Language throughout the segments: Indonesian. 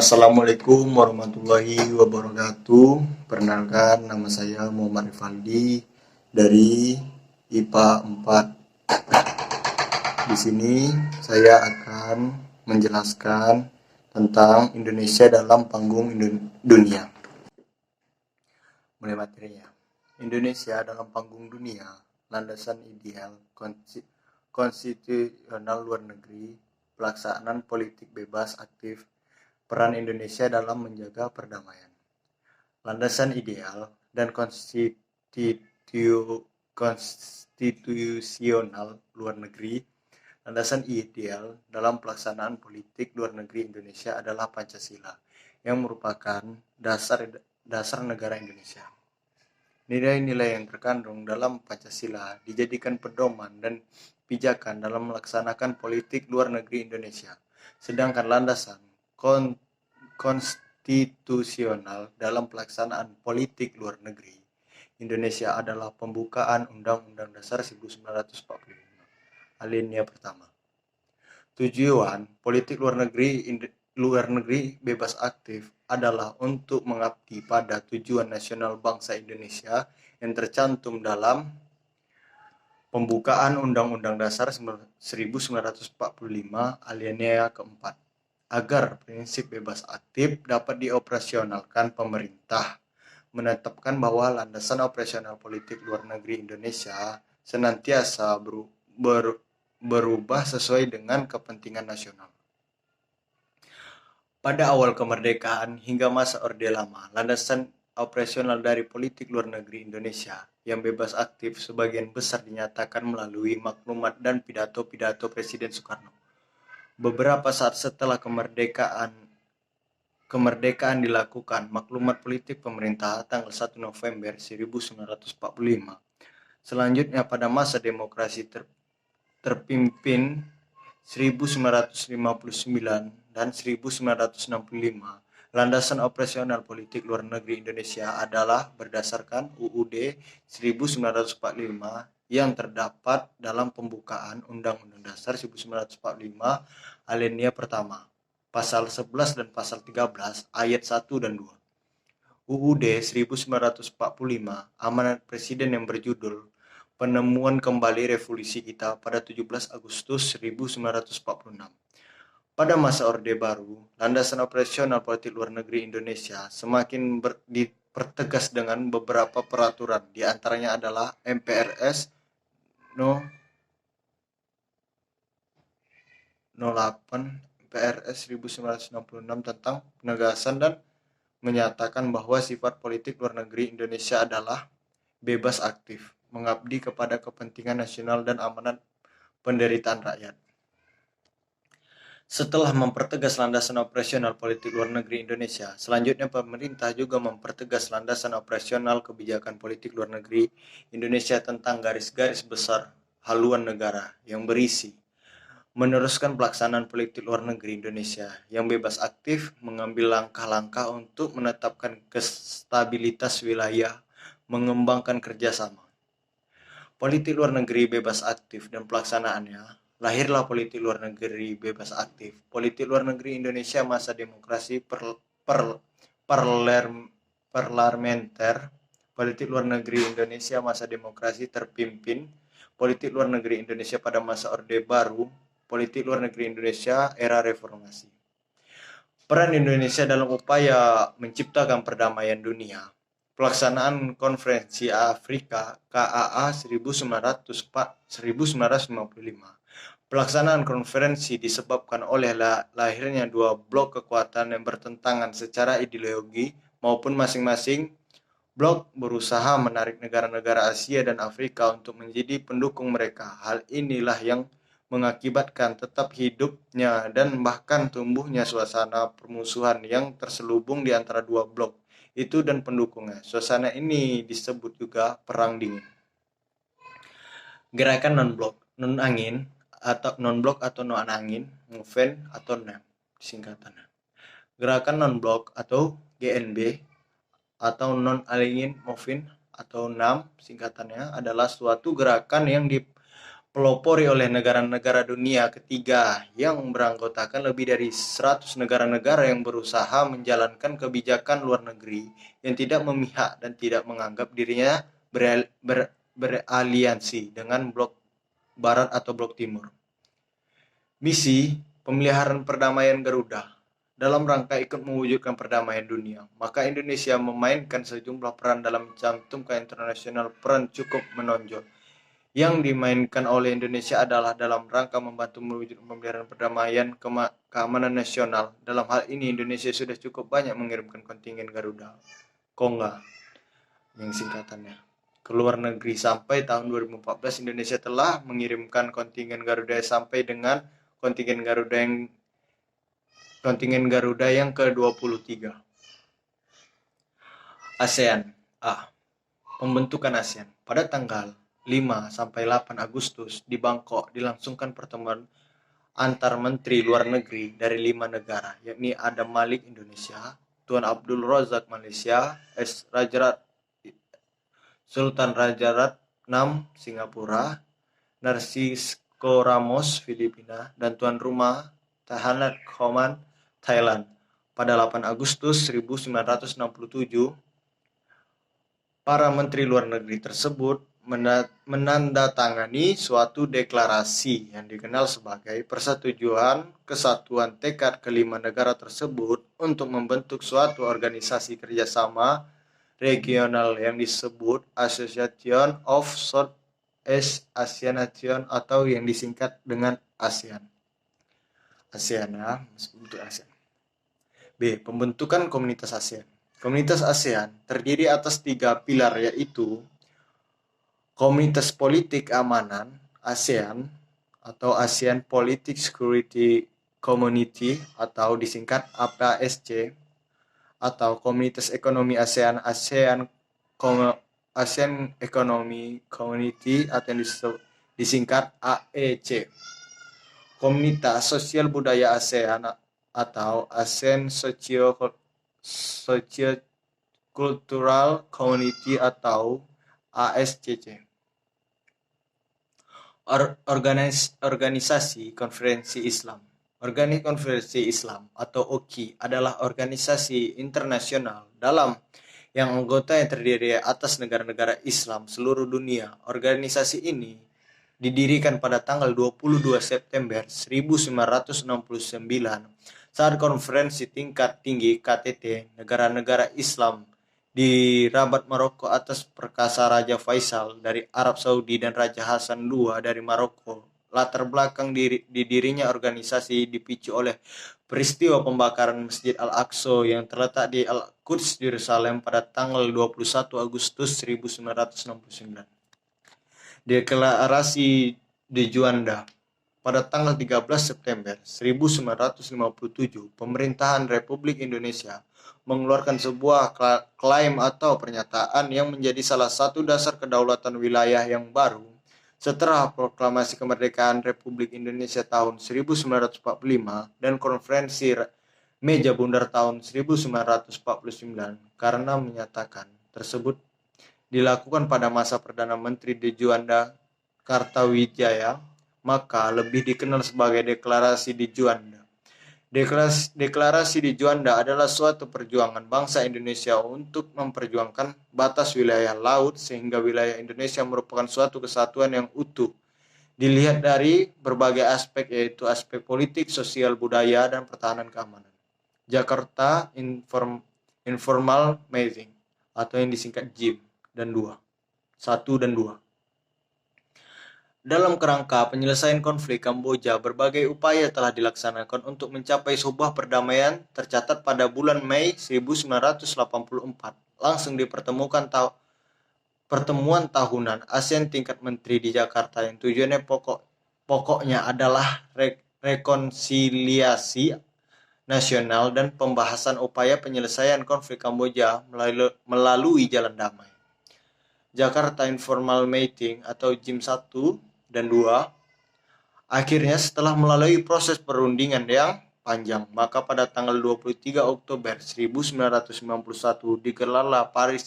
Assalamualaikum warahmatullahi wabarakatuh. Perkenalkan, nama saya Muhammad Rivaldi dari IPA 4. Di sini saya akan menjelaskan tentang Indonesia dalam panggung dunia. Mulai materinya. Indonesia dalam panggung dunia, landasan ideal konstitusional luar negeri, pelaksanaan politik bebas aktif, peran Indonesia dalam menjaga perdamaian. Landasan ideal dan konstitusional luar negeri. Landasan ideal dalam pelaksanaan politik luar negeri Indonesia adalah Pancasila, yang merupakan dasar negara Indonesia. Nilai-nilai yang terkandung dalam Pancasila dijadikan pedoman dan pijakan dalam melaksanakan politik luar negeri Indonesia, sedangkan landasan konstitusional dalam pelaksanaan politik luar negeri Indonesia adalah pembukaan Undang-Undang Dasar 1945, alinea pertama. Tujuan politik luar negeri bebas aktif adalah untuk mengabdi pada tujuan nasional bangsa Indonesia yang tercantum dalam pembukaan Undang-Undang Dasar 1945, alinea keempat, agar prinsip bebas aktif dapat dioperasionalkan. Pemerintah menetapkan bahwa landasan operasional politik luar negeri Indonesia senantiasa berubah sesuai dengan kepentingan nasional. Pada awal kemerdekaan hingga masa Orde Lama, landasan operasional dari politik luar negeri Indonesia yang bebas aktif sebagian besar dinyatakan melalui maklumat dan pidato-pidato Presiden Soekarno. Beberapa saat setelah kemerdekaan dilakukan maklumat politik pemerintah tanggal 1 November 1945. Selanjutnya pada masa demokrasi terpimpin 1959 dan 1965, landasan operasional politik luar negeri Indonesia adalah berdasarkan UUD 1945 yang terdapat dalam pembukaan Undang-Undang Dasar 1945, alinea pertama, pasal 11 dan pasal 13 ayat 1 dan 2. UUD 1945, amanat Presiden yang berjudul Penemuan Kembali Revolusi Kita pada 17 Agustus 1946. Pada masa Orde Baru, landasan operasional politik luar negeri Indonesia semakin dipertegas dengan beberapa peraturan, di antaranya adalah MPRS No. 08 PRS 1966 tentang penegasan dan menyatakan bahwa sifat politik luar negeri Indonesia adalah bebas aktif, mengabdi kepada kepentingan nasional dan amanat penderitaan rakyat. Setelah mempertegas landasan operasional politik luar negeri Indonesia, selanjutnya pemerintah juga mempertegas landasan operasional kebijakan politik luar negeri Indonesia tentang garis-garis besar haluan negara yang berisi meneruskan pelaksanaan politik luar negeri Indonesia yang bebas aktif, mengambil langkah-langkah untuk menetapkan stabilitas wilayah, mengembangkan kerjasama. Politik luar negeri bebas aktif dan pelaksanaannya, lahirlah politik luar negeri bebas aktif. Politik luar negeri Indonesia masa demokrasi parlementer, politik luar negeri Indonesia masa demokrasi terpimpin, politik luar negeri Indonesia pada masa Orde Baru, politik luar negeri Indonesia era reformasi. Peran Indonesia dalam upaya menciptakan perdamaian dunia. Pelaksanaan Konferensi Afrika KAA 1955. Pelaksanaan konferensi disebabkan oleh lahirnya dua blok kekuatan yang bertentangan secara ideologi maupun masing-masing blok berusaha menarik negara-negara Asia dan Afrika untuk menjadi pendukung mereka. Hal inilah yang mengakibatkan tetap hidupnya dan bahkan tumbuhnya suasana permusuhan yang terselubung di antara dua blok itu dan pendukungnya. Suasana ini disebut juga Perang Dingin. Gerakan non-blok atau non-angin, movement atau NAM singkatannya. Gerakan non-blok atau GNB atau non-aligned movement atau NAM singkatannya adalah suatu gerakan yang pelopori oleh negara-negara dunia ketiga yang beranggotakan lebih dari 100 negara-negara yang berusaha menjalankan kebijakan luar negeri yang tidak memihak dan tidak menganggap dirinya beraliansi dengan blok barat atau blok timur. Misi pemeliharaan perdamaian Garuda dalam rangka ikut mewujudkan perdamaian dunia, maka Indonesia memainkan sejumlah peran dalam mencantumkan internasional peran cukup menonjol. Yang dimainkan oleh Indonesia adalah dalam rangka membantu mewujudkan pemeliharaan perdamaian keamanan nasional. Dalam hal ini Indonesia sudah cukup banyak mengirimkan kontingen Garuda Konga yang singkatannya ke luar negeri. Sampai tahun 2014 Indonesia telah mengirimkan kontingen Garuda sampai dengan kontingen Garuda yang ke-23. ASEAN. Pembentukan ASEAN. Pada tanggal 5 sampai 8 Agustus di Bangkok dilangsungkan pertemuan antar menteri luar negeri dari 5 negara, yakni Adam Malik Indonesia, Tuan Abdul Razak Malaysia, Sultan Rajaratnam Singapura, Narcisco Ramos Filipina, dan tuan rumah Tahanat Khoman Thailand. Pada 8 Agustus 1967, para menteri luar negeri tersebut menandatangani suatu deklarasi yang dikenal sebagai Persetujuan Kesatuan Tekad kelima negara tersebut untuk membentuk suatu organisasi kerjasama regional yang disebut Association of Southeast Asian Nations atau yang disingkat dengan ASEAN. Untuk ASEAN. B. Pembentukan Komunitas ASEAN. Komunitas ASEAN terdiri atas 3 pilar, yaitu Komunitas Politik Keamanan ASEAN atau ASEAN Politik Security Community atau disingkat APSC, atau Komunitas Ekonomi ASEAN ASEAN Economy Community atau yang disingkat AEC. Komunitas Sosial Budaya ASEAN atau ASEAN Socio-Cultural Community atau ASCC. Organisasi Konferensi Islam. Konferensi Islam atau OKI adalah organisasi internasional yang anggotanya terdiri atas negara-negara Islam seluruh dunia. Organisasi ini didirikan pada tanggal 22 September 1969 saat konferensi tingkat tinggi KTT negara-negara Islam di Rabat, Maroko atas perkasa Raja Faisal dari Arab Saudi dan Raja Hasan II dari Maroko. Latar belakang didirinya organisasi dipicu oleh peristiwa pembakaran Masjid Al-Aqsa yang terletak di Al-Quds, Yerusalem pada tanggal 21 Agustus 1969. Deklarasi de Juanda. Pada tanggal 13 September 1957, pemerintahan Republik Indonesia mengeluarkan sebuah klaim atau pernyataan yang menjadi salah satu dasar kedaulatan wilayah yang baru setelah proklamasi kemerdekaan Republik Indonesia tahun 1945 dan konferensi Meja Bundar tahun 1949, karena menyatakan tersebut dilakukan pada masa Perdana Menteri de Juanda Kartawijaya, maka lebih dikenal sebagai Deklarasi de Juanda. Deklarasi di Juanda adalah suatu perjuangan bangsa Indonesia untuk memperjuangkan batas wilayah laut sehingga wilayah Indonesia merupakan suatu kesatuan yang utuh. Dilihat dari berbagai aspek, yaitu aspek politik, sosial, budaya, dan pertahanan keamanan. Jakarta Informal Meeting atau yang disingkat JIM 1 dan 2. Dalam kerangka penyelesaian konflik Kamboja, berbagai upaya telah dilaksanakan untuk mencapai sebuah perdamaian. Tercatat pada bulan Mei 1984, langsung di pertemuan tahunan ASEAN tingkat menteri di Jakarta yang tujuannya pokoknya adalah rekonsiliasi nasional dan pembahasan upaya penyelesaian konflik Kamboja melalui jalan damai. Jakarta Informal Meeting atau JIM 1 dan 2. Akhirnya setelah melalui proses perundingan yang panjang, maka pada tanggal 23 Oktober 1991 digelarlah Paris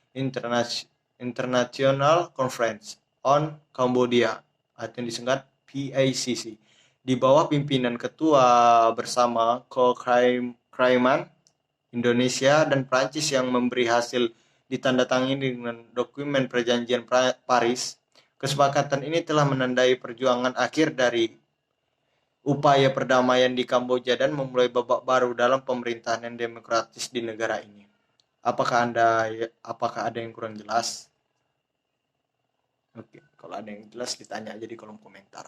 International Conference on Cambodia atau yang disingkat PACC, di bawah pimpinan Ketua Bersama Kehakiman Indonesia dan Prancis yang memberi hasil ditandatangani dengan dokumen Perjanjian Paris. Kesepakatan ini telah menandai perjuangan akhir dari upaya perdamaian di Kamboja dan memulai babak baru dalam pemerintahan yang demokratis di negara ini. Apakah ada yang kurang jelas? Oke, kalau ada yang jelas ditanya aja di kolom komentar.